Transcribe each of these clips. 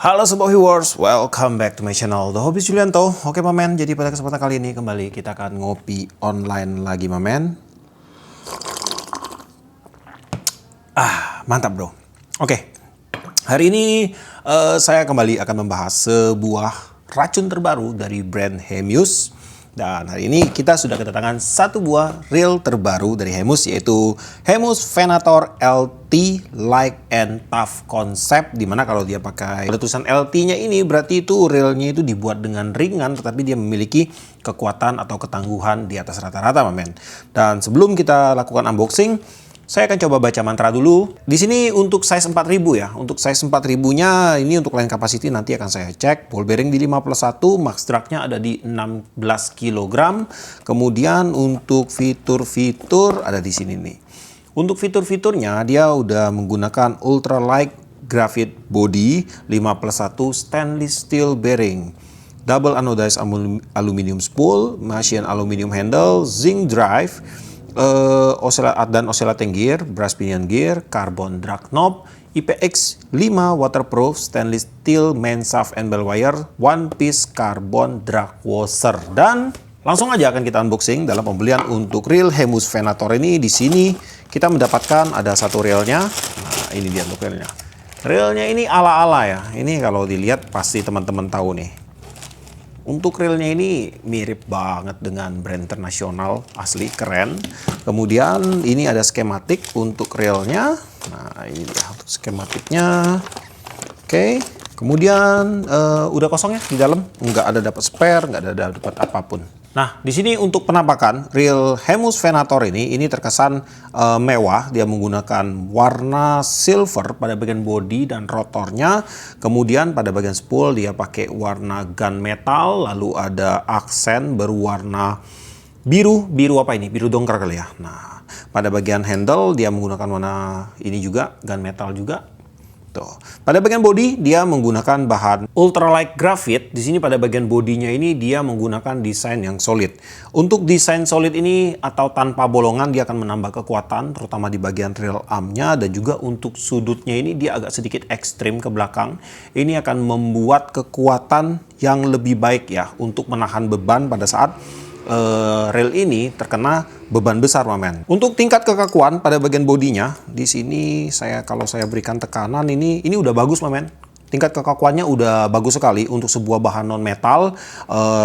Halo Sobat Viewers, welcome back to my channel The Hobby Julianto. Oke Mamen, jadi pada kesempatan kali ini kembali kita akan ngopi online lagi Mamen. Mantap bro. Oke, hari ini saya kembali akan membahas sebuah racun terbaru dari brand Hemius. Dan hari ini kita sudah kedatangan satu buah reel terbaru dari Hemius, yaitu Hemius Venator LT Light and Tough Concept. Dimana kalau dia pakai letusan LT-nya ini berarti itu reelnya itu dibuat dengan ringan, tetapi dia memiliki kekuatan atau ketangguhan di atas rata-rata, Mamen. Dan sebelum kita lakukan unboxing, saya akan coba baca mantra dulu. Di sini untuk size 4000 ya. Untuk size 4000-nya ini untuk line capacity nanti akan saya cek. Ball bearing di 51, max drag-nya ada di 16 kg. Kemudian untuk fitur-fitur ada di sini nih. Untuk fitur-fiturnya dia udah menggunakan ultralight graphite body 5+1 stainless steel bearing. Double anodized aluminium spool, Martian aluminium handle, zinc drive, dan oscillating gear, brass pinion gear, carbon drag knob, IPX5 waterproof stainless steel main shaft and bell wire, one piece carbon drag washer. Dan langsung aja akan kita unboxing dalam pembelian untuk reel Hemius Venator ini. Di sini kita mendapatkan ada satu reelnya. Nah, ini dia untuk reelnya. Reelnya ini ala-ala ya. Ini kalau dilihat pasti teman-teman tahu nih. Untuk reelnya ini mirip banget dengan brand internasional, asli keren. Kemudian ini ada skematik untuk reelnya. Nah ini dia untuk skematiknya. Oke. Kemudian udah kosong ya di dalam, nggak ada dapat spare, nggak ada dapat apapun. Nah di sini untuk penampakan reel Hemius Venator ini terkesan mewah. Dia menggunakan warna silver pada bagian bodi dan rotornya. Kemudian pada bagian spool dia pakai warna gunmetal, lalu ada aksen berwarna biru apa ini? Biru dongker kali ya. Nah pada bagian handle dia menggunakan warna ini juga gunmetal juga. Tuh. Pada bagian bodi dia menggunakan bahan ultralight graphite. Di sini pada bagian bodinya ini dia menggunakan desain yang solid. Untuk desain solid ini atau tanpa bolongan dia akan menambah kekuatan terutama di bagian reel armnya, dan juga untuk sudutnya ini dia agak sedikit ekstrim ke belakang. Ini akan membuat kekuatan yang lebih baik ya untuk menahan beban pada saat reel ini terkena beban besar, Mamen. Untuk tingkat kekakuan pada bagian bodinya, di sini kalau saya berikan tekanan ini udah bagus, Mamen. Tingkat kekakuannya udah bagus sekali untuk sebuah bahan non metal.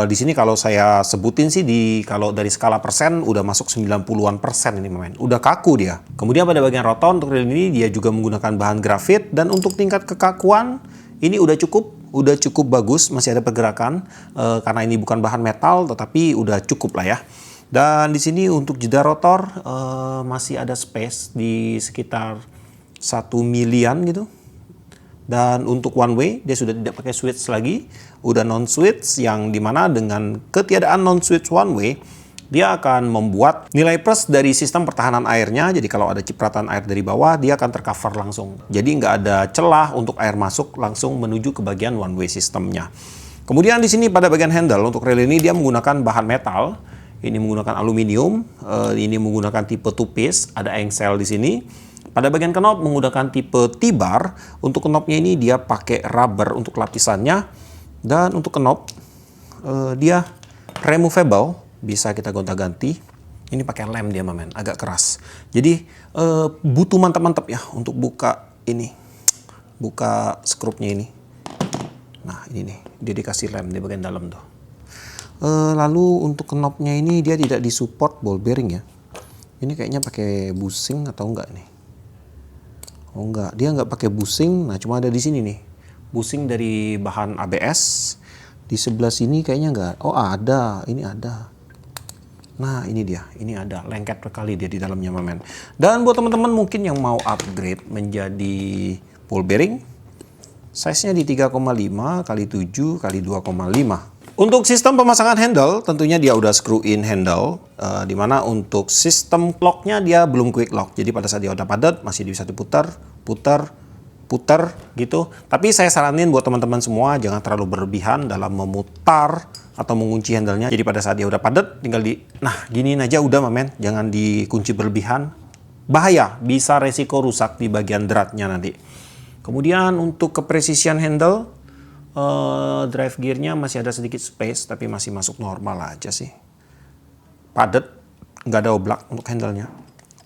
Di sini kalau saya sebutin sih kalau dari skala persen udah masuk 90-an persen ini, Mamen. Udah kaku dia. Kemudian pada bagian rotor untuk reel ini dia juga menggunakan bahan grafit, dan untuk tingkat kekakuan ini udah cukup bagus, masih ada pergerakan karena ini bukan bahan metal, tetapi udah cukup lah ya. Dan di sini untuk jeda rotor masih ada space di sekitar 1 milian gitu. Dan untuk one way dia sudah tidak pakai switch lagi, udah non switch, yang dimana dengan ketiadaan non switch one way dia akan membuat nilai plus dari sistem pertahanan airnya. Jadi kalau ada cipratan air dari bawah dia akan tercover langsung. Jadi nggak ada celah untuk air masuk langsung menuju ke bagian one way sistemnya. Kemudian di sini pada bagian handle untuk reel ini dia menggunakan bahan metal. Ini menggunakan aluminium, ini menggunakan tipe two piece, ada engsel di sini. Pada bagian knob menggunakan tipe T-bar. Untuk knobnya ini dia pakai rubber untuk lapisannya, dan untuk knob dia removable, bisa kita gonta-ganti. Ini pakai lem dia, Mamen, agak keras. Jadi butuh mantap-mantap ya untuk buka skrupnya ini. Nah ini nih, dia dikasih lem di bagian dalam tuh. Lalu untuk knobnya ini dia tidak disupport ball bearing ya. Ini kayaknya pakai bushing atau enggak nih? Oh enggak, dia enggak pakai bushing. Nah cuma ada di sini nih, bushing dari bahan ABS. Di sebelah sini kayaknya enggak. Oh ada, ini ada. Nah ini dia, ini ada lengket sekali dia di dalamnya, Mamen. Dan buat teman-teman mungkin yang mau upgrade menjadi ball bearing, size-nya di 3,5 x 7 x 2,5. Untuk sistem pemasangan handle, tentunya dia udah screw in handle, dimana untuk sistem locknya dia belum quick lock. Jadi pada saat dia udah padat masih bisa diputar, putar gitu. Tapi saya saranin buat teman-teman semua jangan terlalu berlebihan dalam memutar atau mengunci handle-nya. Jadi pada saat dia udah padat tinggal giniin aja udah, Mamen. Jangan dikunci berlebihan. Bahaya, bisa resiko rusak di bagian dratnya nanti. Kemudian untuk kepresisian handle, Drive gearnya masih ada sedikit space, tapi masih masuk normal aja sih. Padat, nggak ada oblak untuk handle-nya.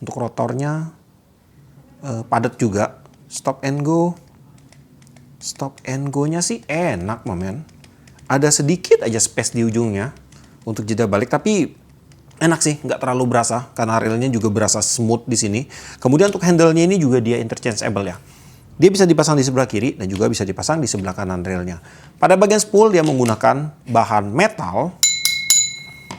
Untuk rotornya padat juga. Stop and go. Stop and go-nya sih enak, men. Ada sedikit aja space di ujungnya untuk jeda balik, tapi enak sih, nggak terlalu berasa karena railnya juga berasa smooth di sini. Kemudian untuk handle-nya ini juga dia interchangeable ya. Dia bisa dipasang di sebelah kiri dan juga bisa dipasang di sebelah kanan railnya. Pada bagian spool dia menggunakan bahan metal.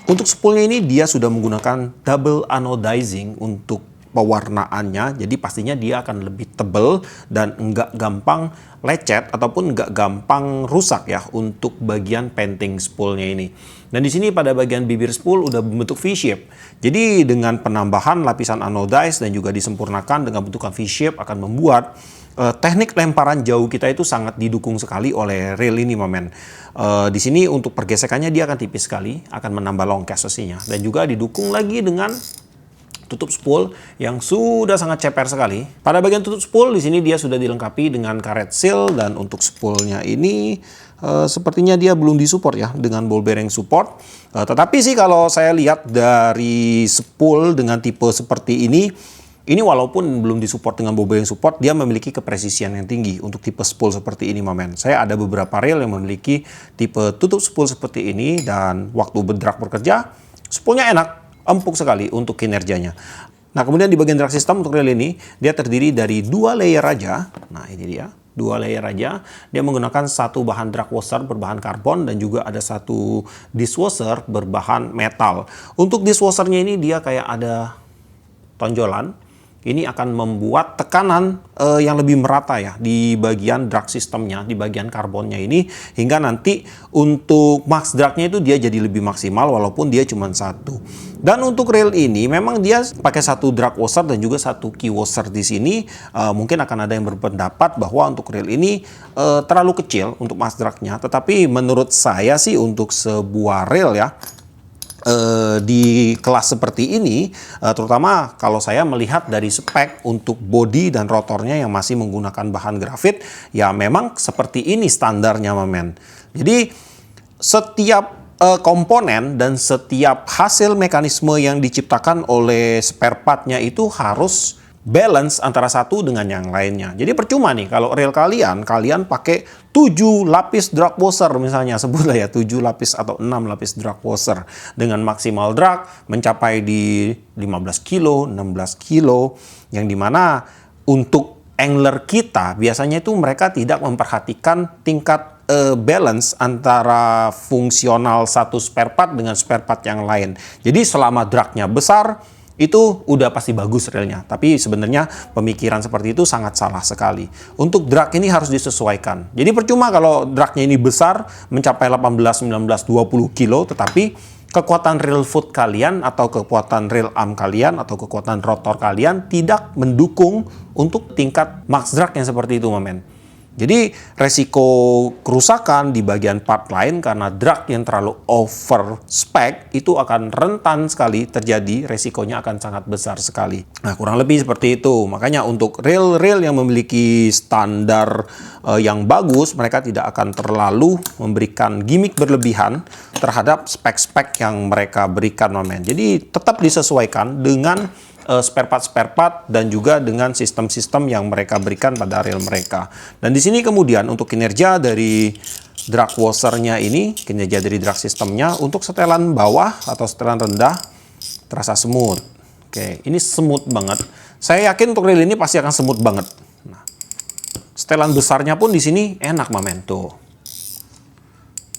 Untuk spoolnya ini dia sudah menggunakan double anodizing untuk pewarnaannya. Jadi pastinya dia akan lebih tebal dan nggak gampang lecet ataupun nggak gampang rusak ya untuk bagian painting spoolnya ini. Dan di sini pada bagian bibir spool udah bentuk V-shape. Jadi dengan penambahan lapisan anodize dan juga disempurnakan dengan bentukan V-shape akan membuat teknik lemparan jauh kita itu sangat didukung sekali oleh rail ini, men. Di sini untuk pergesekannya dia akan tipis sekali, akan menambah long castasinya dan juga didukung lagi dengan tutup spool yang sudah sangat ceper sekali. Pada bagian tutup spool di sini dia sudah dilengkapi dengan karet seal dan untuk spoolnya ini sepertinya dia belum disupport ya dengan ball bearing support. Tetapi sih kalau saya lihat dari spool dengan tipe seperti ini walaupun belum disupport dengan ball bearing support, dia memiliki kepresisian yang tinggi untuk tipe spool seperti ini, men. Saya ada beberapa rail yang memiliki tipe tutup spool seperti ini dan waktu drag bekerja, spoolnya enak, empuk sekali untuk kinerjanya. Nah, kemudian di bagian drag system untuk rail ini, dia terdiri dari 2 layer aja. Nah, ini dia. 2 layer aja. Dia menggunakan satu bahan drag washer berbahan karbon dan juga ada satu dishwasher berbahan metal. Untuk dishwashernya ini dia kayak ada tonjolan. Ini akan membuat tekanan yang lebih merata ya di bagian drag systemnya, di bagian karbonnya ini, hingga nanti untuk max dragnya itu dia jadi lebih maksimal walaupun dia cuma satu. Dan untuk rail ini memang dia pakai satu drag washer dan juga satu key washer di sini. Mungkin akan ada yang berpendapat bahwa untuk rail ini terlalu kecil untuk max dragnya, tetapi menurut saya sih untuk sebuah rail ya, di kelas seperti ini, terutama kalau saya melihat dari spek untuk bodi dan rotornya yang masih menggunakan bahan grafit, ya memang seperti ini standarnya, men. Jadi setiap komponen dan setiap hasil mekanisme yang diciptakan oleh spare partnya itu harus balance antara satu dengan yang lainnya. Jadi percuma nih kalau rail kalian pakai 7 lapis drag washer misalnya, sebutlah ya 7 lapis atau 6 lapis drag washer dengan maksimal drag mencapai di 15 kilo, 16 kilo, yang dimana untuk angler kita biasanya itu mereka tidak memperhatikan tingkat balance antara fungsional satu spare part dengan spare part yang lain. Jadi selama dragnya besar, itu udah pasti bagus railnya. Tapi sebenarnya pemikiran seperti itu sangat salah sekali. Untuk drag ini harus disesuaikan. Jadi percuma kalau dragnya ini besar, mencapai 18, 19, 20 kilo, tetapi kekuatan rail foot kalian atau kekuatan rail arm kalian atau kekuatan rotor kalian tidak mendukung untuk tingkat max drag yang seperti itu, men. Jadi resiko kerusakan di bagian part lain karena drag yang terlalu over spec itu akan rentan sekali terjadi, resikonya akan sangat besar sekali. Nah, kurang lebih seperti itu. Makanya untuk rail-rail yang memiliki standar yang bagus, mereka tidak akan terlalu memberikan gimmick berlebihan terhadap spek-spek yang mereka berikan, men. Jadi tetap disesuaikan dengan spare part dan juga dengan sistem-sistem yang mereka berikan pada rail mereka. Dan di sini kemudian untuk kinerja dari drag washer-nya ini, kinerja dari drag sistemnya untuk setelan bawah atau setelan rendah terasa smooth. Oke, ini smooth banget. Saya yakin untuk rail ini pasti akan smooth banget. Nah, setelan besarnya pun di sini enak, men, tuh.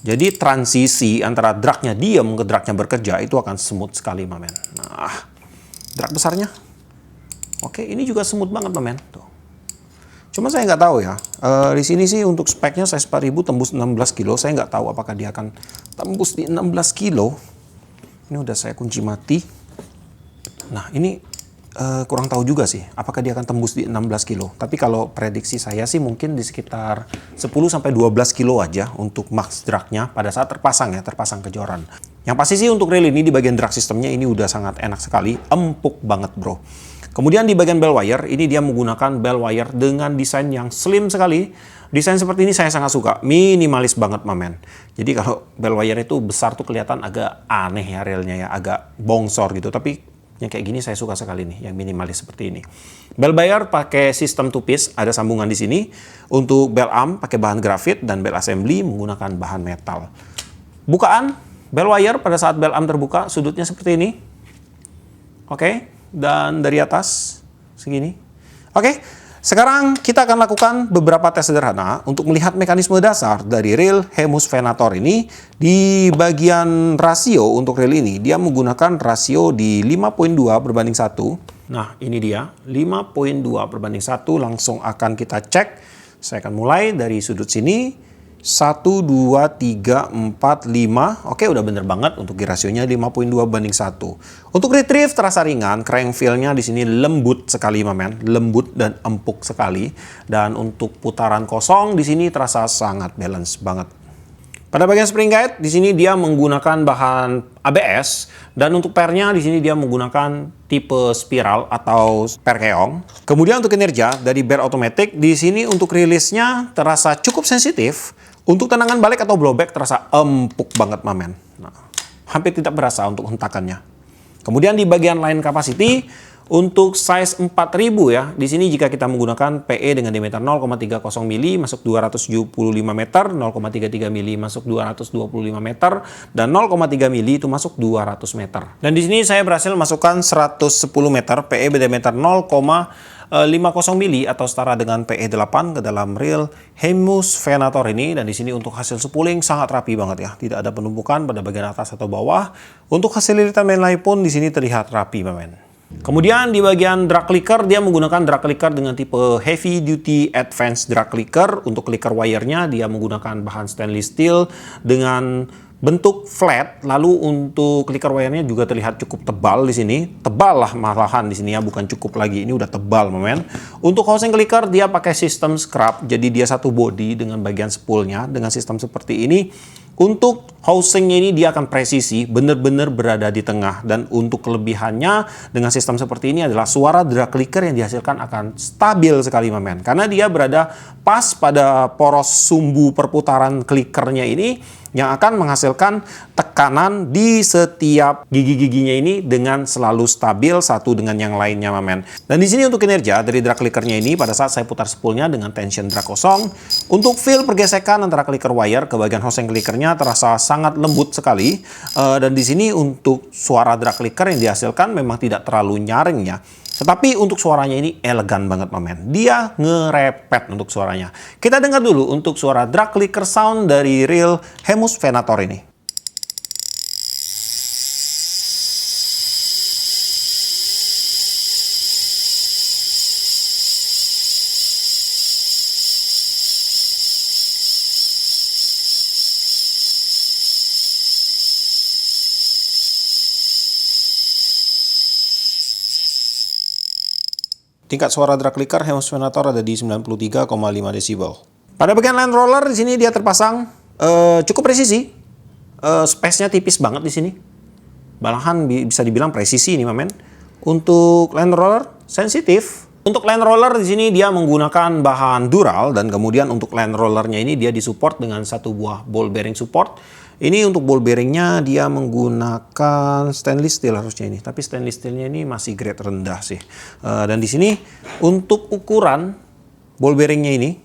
Jadi transisi antara dragnya diam ke dragnya bekerja itu akan smooth sekali, men. Nah, drag besarnya, oke, ini juga smooth banget, men. Tuh. Cuma saya nggak tahu ya. Di sini sih untuk speknya size 4000 tembus 16 kilo. Saya nggak tahu apakah dia akan tembus di 16 kilo. Ini udah saya kunci mati. Nah, ini kurang tahu juga sih apakah dia akan tembus di 16 kilo. Tapi kalau prediksi saya sih mungkin di sekitar 10-12 kilo aja untuk max dragnya pada saat terpasang ya, terpasang ke joran. Yang pasti sih untuk rail ini di bagian drag sistemnya ini udah sangat enak sekali, empuk banget, bro. Kemudian di bagian bell wire, ini dia menggunakan bell wire dengan desain yang slim sekali. Desain seperti ini saya sangat suka, minimalis banget mamen. Jadi kalau bell wire itu besar tuh kelihatan agak aneh ya railnya ya, agak bongsor gitu. Tapi yang kayak gini saya suka sekali nih, yang minimalis seperti ini. Bell wire pakai sistem two piece, ada sambungan di sini. Untuk bell arm pakai bahan grafit dan bell assembly menggunakan bahan metal. Bukaan bell wire pada saat bell arm terbuka sudutnya seperti ini. Oke, dan dari atas segini. Oke, sekarang kita akan lakukan beberapa tes sederhana untuk melihat mekanisme dasar dari reel Hemus Venator ini. Di bagian rasio untuk reel ini, dia menggunakan rasio di 5.2/1. Nah, ini dia, 5.2/1. Langsung akan kita cek. Saya akan mulai dari sudut sini. 1, 2, 3, 4, 5. Oke, udah bener banget untuk rasionya 5.2/1. Untuk retrieve terasa ringan, crank feel-nya di sini lembut sekali, mamen. Lembut dan empuk sekali. Dan untuk putaran kosong di sini terasa sangat balance banget. Pada bagian spring guide di sini dia menggunakan bahan ABS dan untuk pernya di sini dia menggunakan tipe spiral atau per keong. Kemudian untuk kinerja dari bear automatic di sini untuk rilisnya terasa cukup sensitif. Untuk tenangan balik atau blowback terasa empuk banget mamen. Nah, hampir tidak berasa untuk hentakannya. Kemudian di bagian line capacity untuk size 4000 ya. Di sini jika kita menggunakan PE dengan diameter 0,30 mili masuk 275 meter, 0,33 mili masuk 225 meter, dan 0,3 mili itu masuk 200 meter. Dan di sini saya berhasil masukkan 110 meter PE berdiameter 0,50 mili atau setara dengan PE8 ke dalam reel Hemus Venator ini. Dan di sini untuk hasil spooling sangat rapi banget ya. Tidak ada penumpukan pada bagian atas atau bawah. Untuk hasil lilitan mainline pun di sini terlihat rapi, mamen. Kemudian di bagian drag clicker dia menggunakan drag clicker dengan tipe heavy duty advanced drag clicker. Untuk clicker wire-nya dia menggunakan bahan stainless steel dengan bentuk flat. Lalu untuk clicker wire-nya juga terlihat cukup tebal di sini. Tebal lah malahan di sini ya, bukan cukup lagi. Ini udah tebal, mamen. Untuk housing clicker dia pakai sistem scrap. Jadi dia satu body dengan bagian spoolnya dengan sistem seperti ini. Untuk housingnya ini dia akan presisi, benar-benar berada di tengah. Dan untuk kelebihannya dengan sistem seperti ini adalah suara drag clicker yang dihasilkan akan stabil sekali, mamen. Karena dia berada pas pada poros sumbu perputaran clickernya ini yang akan menghasilkan tekanan di setiap gigi-giginya ini dengan selalu stabil satu dengan yang lainnya, mamen. Dan di sini untuk kinerja dari drag clickernya ini pada saat saya putar spoolnya dengan tension drag kosong, untuk feel pergesekan antara clicker wire ke bagian housing clickernya terasa sangat lembut sekali. Dan di sini untuk suara drag clicker yang dihasilkan memang tidak terlalu nyaring ya. Tetapi untuk suaranya ini elegan banget, mamen. Dia ngerepet untuk suaranya. Kita dengar dulu untuk suara drag clicker sound dari reel Hemus Venator ini. Tingkat suara drag clicker Hemus Venator ada di 93,5 desibel. Pada bagian line roller di sini dia terpasang cukup presisi. Space-nya tipis banget di sini. Malahan bisa dibilang presisi ini, mamen. Untuk line roller sensitif. Untuk line roller di sini dia menggunakan bahan dural dan kemudian untuk line rollernya ini dia disupport dengan satu buah ball bearing support. Ini untuk ball bearingnya dia menggunakan stainless steel harusnya ini, tapi stainless steelnya ini masih grade rendah sih. Dan di sini untuk ukuran ball bearingnya ini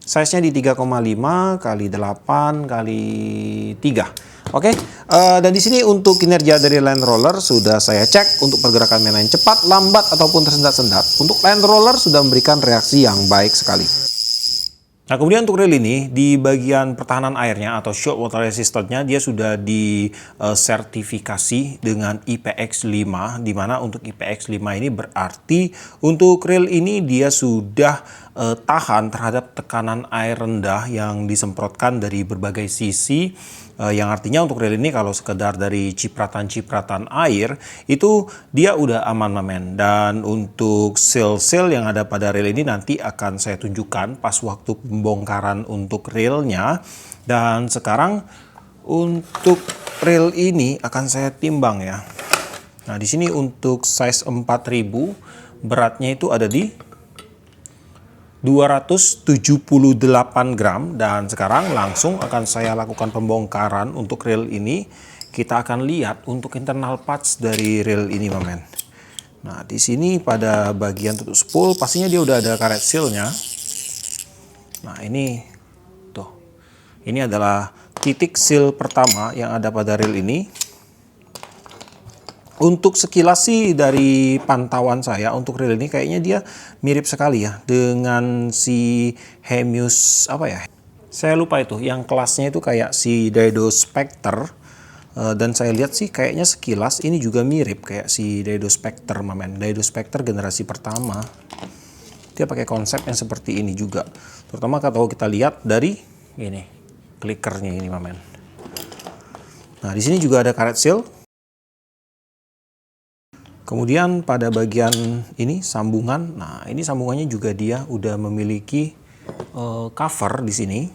size-nya di 3,5 kali 8 kali 3. Oke, dan di sini untuk kinerja dari line roller sudah saya cek untuk pergerakan mainline cepat, lambat ataupun tersendat-sendat. Untuk line roller sudah memberikan reaksi yang baik sekali. Nah, kemudian untuk reel ini di bagian pertahanan airnya atau shock water resistance-nya dia sudah disertifikasi dengan IPX5, di mana untuk IPX5 ini berarti untuk reel ini dia sudah tahan terhadap tekanan air rendah yang disemprotkan dari berbagai sisi. Yang artinya untuk reel ini kalau sekedar dari cipratan-cipratan air itu dia udah aman, mamen. Dan untuk seal-seal yang ada pada reel ini nanti akan saya tunjukkan pas waktu pembongkaran untuk reelnya. Dan sekarang untuk reel ini akan saya timbang ya. Nah, di sini untuk size 4000 beratnya itu ada di 278 gram, dan sekarang langsung akan saya lakukan pembongkaran untuk reel ini. Kita akan lihat untuk internal parts dari reel ini, men. Nah, di sini pada bagian tutup spool pastinya dia udah ada karet sealnya. Nah, ini tuh. Ini adalah titik seal pertama yang ada pada reel ini. Untuk sekilas sih dari pantauan saya untuk reel ini kayaknya dia mirip sekali ya dengan si Hemius apa ya? Saya lupa itu, yang kelasnya itu kayak si Daido Spectre. Dan saya lihat sih kayaknya sekilas ini juga mirip kayak si Daido Spectre, men. Daido Spectre generasi pertama. Dia pakai konsep yang seperti ini juga. Terutama kalau kita lihat dari ini, klikernya ini, men. Nah, di sini juga ada karet seal. Kemudian pada bagian ini sambungan, nah ini sambungannya juga dia udah memiliki cover di sini.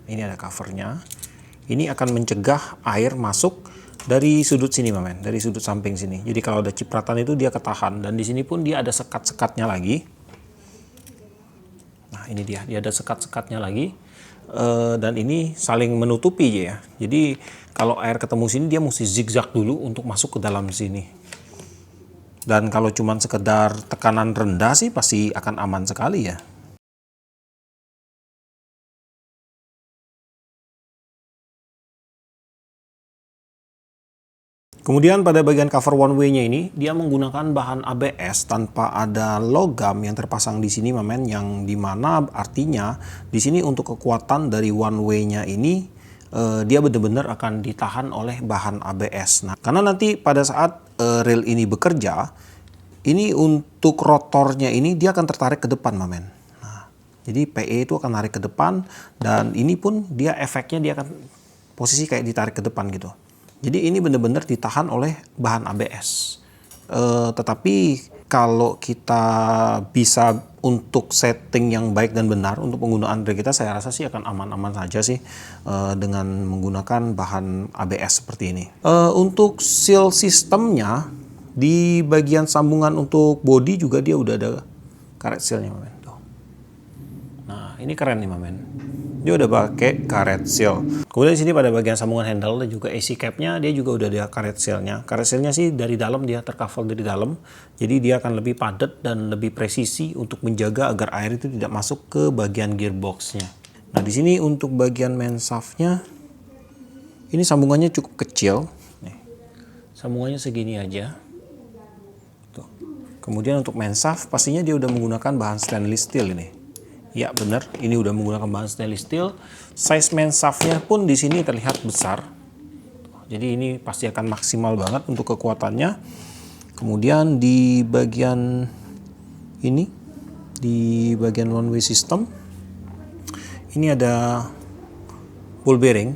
Ini ada covernya. Ini akan mencegah air masuk dari sudut sini, men, dari sudut samping sini. Jadi kalau ada cipratan itu dia ketahan, dan di sini pun dia ada sekat-sekatnya lagi. Nah ini dia ada sekat-sekatnya lagi, dan ini saling menutupi ya. Jadi kalau air ketemu sini dia mesti zigzag dulu untuk masuk ke dalam sini. Dan kalau cuma sekedar tekanan rendah sih pasti akan aman sekali ya. Kemudian pada bagian cover one way-nya ini dia menggunakan bahan ABS tanpa ada logam yang terpasang di sini, men, yang dimana artinya di sini untuk kekuatan dari one way-nya ini dia benar-benar akan ditahan oleh bahan ABS. Nah, karena nanti pada saat reel ini bekerja, ini untuk rotornya ini dia akan tertarik ke depan, men. Nah, jadi PE itu akan narik ke depan, dan ini pun dia efeknya dia akan posisi kayak ditarik ke depan gitu. Jadi ini benar-benar ditahan oleh bahan ABS. Tetapi kalau kita bisa untuk setting yang baik dan benar untuk penggunaan reel kita, saya rasa sih akan aman-aman saja sih dengan menggunakan bahan ABS seperti ini. Untuk seal sistemnya di bagian sambungan untuk body juga dia udah ada karet sealnya, men. Tuh. Nah ini keren nih, men. Dia udah pakai karet seal. Kemudian di sini pada bagian sambungan handle dan juga AC cap-nya dia juga udah ada karet sealnya. Karet sealnya sih dari dalam dia tercover dari dalam. Jadi dia akan lebih padat dan lebih presisi untuk menjaga agar air itu tidak masuk ke bagian gearbox-nya. Nah, di sini untuk bagian main shaft-nya ini sambungannya cukup kecil. Nih. Sambungannya segini aja. Tuh. Kemudian untuk main shaft pastinya dia udah menggunakan bahan stainless steel ini. Ya benar, ini udah menggunakan bahan stainless steel. Size main shaft-nya pun di sini terlihat besar. Jadi ini pasti akan maksimal banget untuk kekuatannya. Kemudian di bagian ini, di bagian one way system, ini ada ball bearing.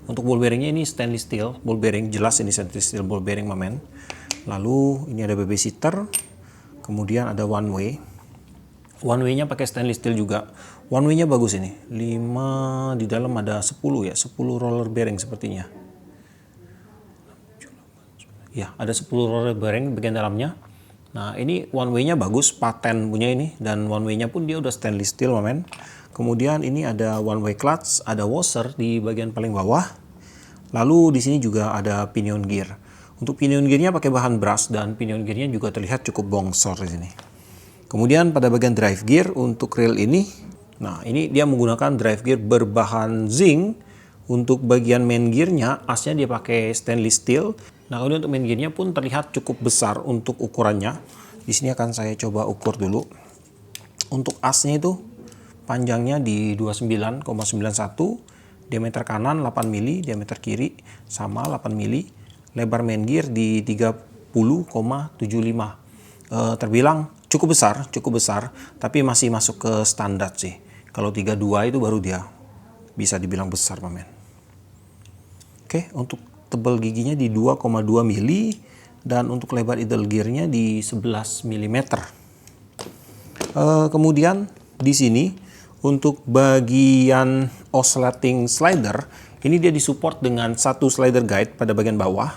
Untuk ball bearingnya ini stainless steel ball bearing, jelas ini stainless steel ball bearing, men. Lalu ini ada babysitter. Kemudian ada one way. One way-nya pakai stainless steel juga. One way-nya bagus ini. 5 di dalam ada 10 ya, 10 roller bearing sepertinya. Ya, ada 10 roller bearing bagian dalamnya. Nah, ini one way-nya bagus, paten punya ini, dan one way-nya pun dia udah stainless steel, men. Kemudian ini ada one way clutch, ada washer di bagian paling bawah. Lalu di sini juga ada pinion gear. Untuk pinion gear-nya pakai bahan brass, dan pinion gear-nya juga terlihat cukup bongsor di sini. Kemudian pada bagian drive gear untuk reel ini, nah ini dia menggunakan drive gear berbahan zinc. Untuk bagian main gearnya, asnya dia pakai stainless steel. Nah kemudian untuk main gearnya pun terlihat cukup besar untuk ukurannya. Di sini akan saya coba ukur dulu. Untuk asnya itu panjangnya di 29,91, diameter kanan 8 mili, diameter kiri sama 8 mili, lebar main gear di 30,75. Terbilang cukup besar, tapi masih masuk ke standar sih. Kalau 32 itu baru dia bisa dibilang besar, men. Oke, untuk tebal giginya di 2,2 mili, dan untuk lebar idle gearnya di 11 mm. Kemudian di sini untuk bagian oscillating slider, ini dia disupport dengan satu slider guide pada bagian bawah,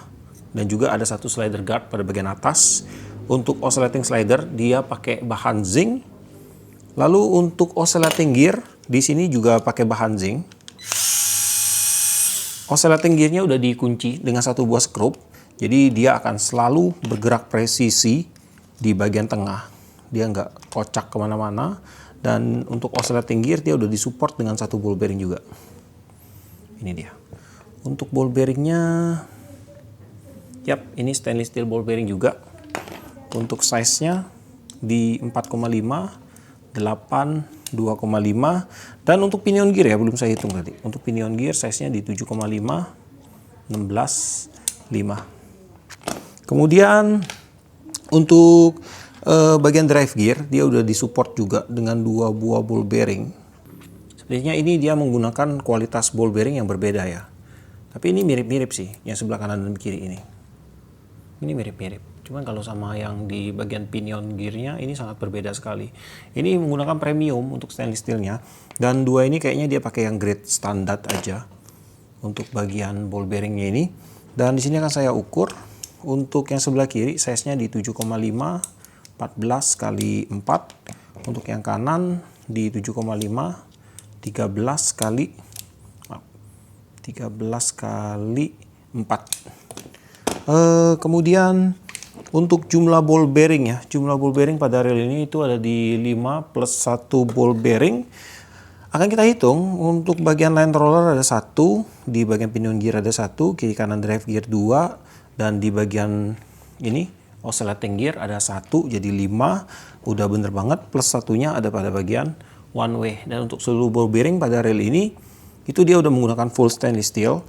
dan juga ada satu slider guard pada bagian atas. Untuk oscillating slider dia pakai bahan zinc. Lalu untuk oscillating gear di sini juga pakai bahan zinc. Oscillating gearnya udah dikunci dengan satu buah skrup. Jadi dia akan selalu bergerak presisi di bagian tengah. Dia nggak kocak kemana-mana. Dan untuk oscillating gear dia udah disupport dengan satu ball bearing juga. Ini dia. Untuk ball bearingnya, yap, ini stainless steel ball bearing juga. Untuk size-nya di 4,5, 8, 2,5. Dan untuk pinion gear ya, belum saya hitung tadi. Untuk pinion gear size-nya di 7,5, 16, 5. Kemudian untuk bagian drive gear, dia udah disupport juga dengan 2 buah ball bearing. Sebenarnya ini dia menggunakan kualitas ball bearing yang berbeda ya. Tapi ini mirip-mirip sih, yang sebelah kanan dan kiri ini. Ini mirip-mirip. Cuman kalau sama yang di bagian pinion gearnya ini sangat berbeda sekali. Ini menggunakan premium untuk stainless steelnya. Dan dua ini kayaknya dia pakai yang grade standar aja untuk bagian ball bearingnya ini. Dan di sini akan saya ukur untuk yang sebelah kiri size-nya di 7,5, 14 kali 4. Untuk yang kanan di 7,5, 13 kali 4. Kemudian untuk jumlah ball bearing ya, jumlah ball bearing pada reel ini itu ada di 5 plus 1 ball bearing. Akan kita hitung untuk bagian line roller ada 1, di bagian pinion gear ada 1, kiri kanan drive gear 2, dan di bagian ini oscillating gear ada 1, jadi 5. Udah bener banget, plus satunya ada pada bagian one way. Dan untuk seluruh ball bearing pada reel ini itu dia udah menggunakan full stainless steel,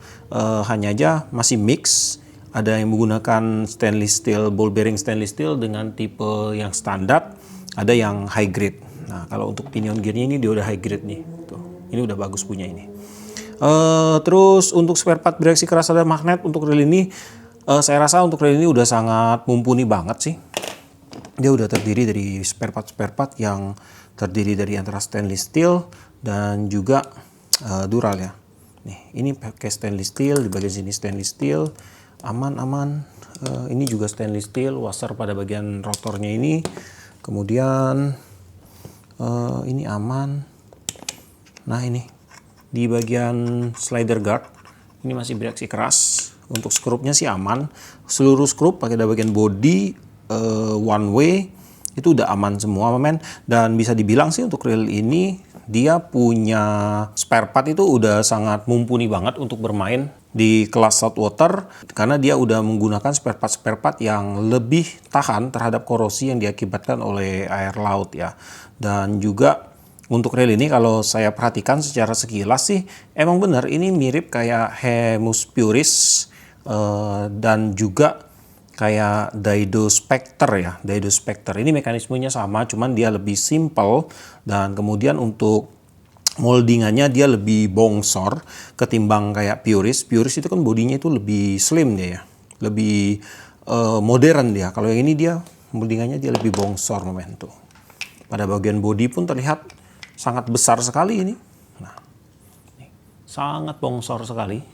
hanya aja masih mix. Ada yang menggunakan stainless steel, ball bearing stainless steel dengan tipe yang standar, ada yang high grade. Nah, kalau untuk pinion gearnya ini dia udah high grade nih. Tuh, ini udah bagus punya ini. Terus untuk spare part bereaksi keras ada magnet untuk reel ini, saya rasa untuk reel ini udah sangat mumpuni banget sih. Dia udah terdiri dari spare part yang terdiri dari antara stainless steel dan juga dural ya. Nih, ini pakai stainless steel, di bagian sini stainless steel. Aman. Ini juga stainless steel, washer pada bagian rotornya ini. Kemudian ini aman. Nah, ini di bagian slider guard ini masih bereaksi keras. Untuk skrupnya sih aman. Seluruh skrup pakai bagian body one way itu udah aman semua, men. Dan bisa dibilang sih untuk reel ini dia punya spare part itu udah sangat mumpuni banget untuk bermain di kelas saltwater, karena dia udah menggunakan spare part yang lebih tahan terhadap korosi yang diakibatkan oleh air laut ya. Dan juga untuk reel ini kalau saya perhatikan secara sekilas sih emang benar ini mirip kayak Hemus Puris dan juga kayak Daido Spectre ya. Daido Spectre ini mekanismenya sama, cuman dia lebih simple. Dan kemudian untuk moldingannya dia lebih bongsor ketimbang kayak Puris. Puris itu kan bodinya itu lebih slim dia ya, lebih modern dia. Kalau yang ini dia moldingannya dia lebih bongsor, tuh. Pada bagian bodi pun terlihat sangat besar sekali ini. Nah, sangat bongsor sekali.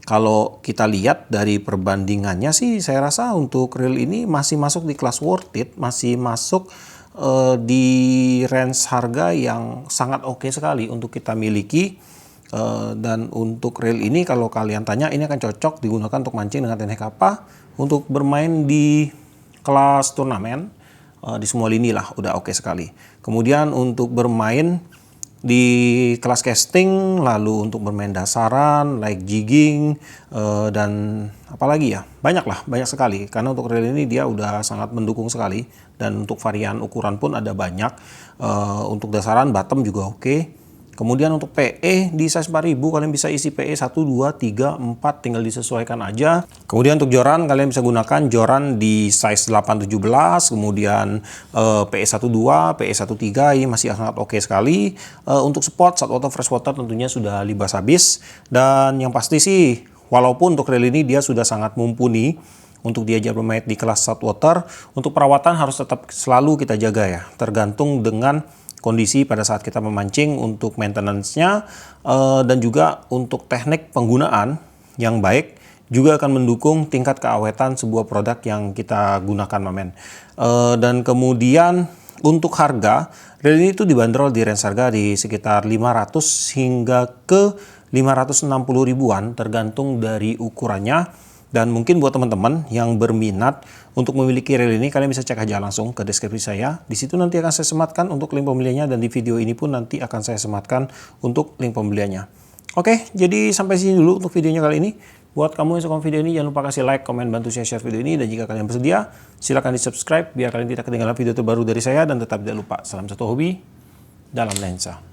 Kalau kita lihat dari perbandingannya sih, saya rasa untuk reel ini masih masuk di kelas worth it, masih masuk di range harga yang sangat oke sekali untuk kita miliki. Dan untuk reel ini kalau kalian tanya, ini akan cocok digunakan untuk mancing dengan teknik apa, untuk bermain di kelas turnamen, di semua lini lah udah oke sekali. Kemudian untuk bermain di kelas casting, lalu untuk bermain dasaran, like jigging, dan apalagi ya, banyak sekali. Karena untuk reel ini dia udah sangat mendukung sekali, dan untuk varian ukuran pun ada banyak. Untuk dasaran bottom juga oke. Kemudian untuk PE di size 4000 kalian bisa isi PE 1, 2, 3, 4, tinggal disesuaikan aja. Kemudian untuk joran kalian bisa gunakan joran di size 8, 17, kemudian PE 12, PE 13 ini masih sangat oke sekali. Untuk sport, saltwater, freshwater tentunya sudah libas habis. Dan yang pasti sih, walaupun untuk reel ini dia sudah sangat mumpuni untuk diajak bermain di kelas saltwater, untuk perawatan harus tetap selalu kita jaga ya, tergantung dengan kondisi pada saat kita memancing untuk maintenance-nya, dan juga untuk teknik penggunaan yang baik juga akan mendukung tingkat keawetan sebuah produk yang kita gunakan, Mamen. Dan kemudian untuk harga, reel ini tuh dibanderol di range harga di sekitar 500 hingga ke 560 ribuan tergantung dari ukurannya. Dan mungkin buat teman-teman yang berminat untuk memiliki reel ini, kalian bisa cek aja langsung ke deskripsi saya. Di situ nanti akan saya sematkan untuk link pembeliannya, dan di video ini pun nanti akan saya sematkan untuk link pembeliannya. Oke, jadi sampai sini dulu untuk videonya kali ini. Buat kamu yang suka video ini, jangan lupa kasih like, komen, bantu share video ini. Dan jika kalian bersedia, silahkan di subscribe biar kalian tidak ketinggalan video terbaru dari saya. Dan tetap tidak lupa, salam satu hobi dalam lensa.